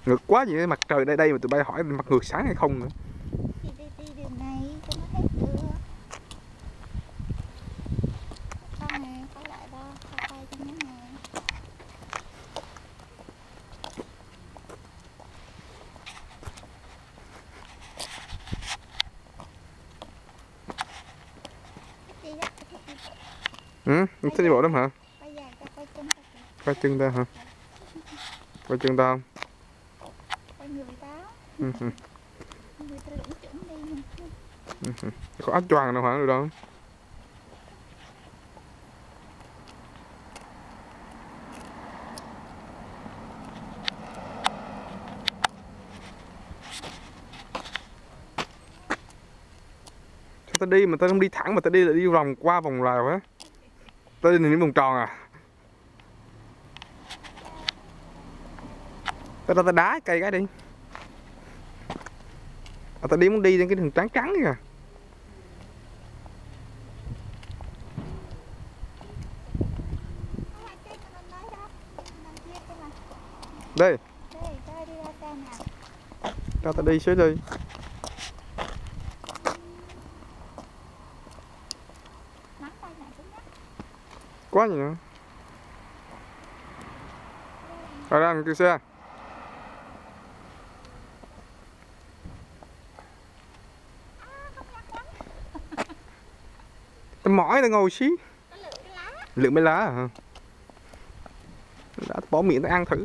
Ngược quá vậy, mặt trời đây đây mà tụi bay hỏi mặt ngược sáng hay không nữa. Thì đi đường này cho nó hết được. Con này có lại đó, có tay cho nó nè. Ừ, thích đi bộ lắm hả? Bây giờ cho coi chân ta kìa. Coi chân ta hả? Coi chân ta không? Coi người tao. Ừ. Người ta lũng chủng đi. Có áo choàng nào hả được đâu. Sao ta đi mà ta không đi thẳng mà ta đi lại đi vòng qua vòng rào á? Ta đi đến vòng tròn à? Ta ra ta đá cây cái đi. Ta đi muốn đi trên cái đường trắng trắng kìa. Đây. Cho ta đi xíu đi. Quá gì nữa. Rồi ra kêu xe. Ta mỏi ta ngồi xí. Lượm mấy lá hả? Đã bỏ miệng ta ăn thử.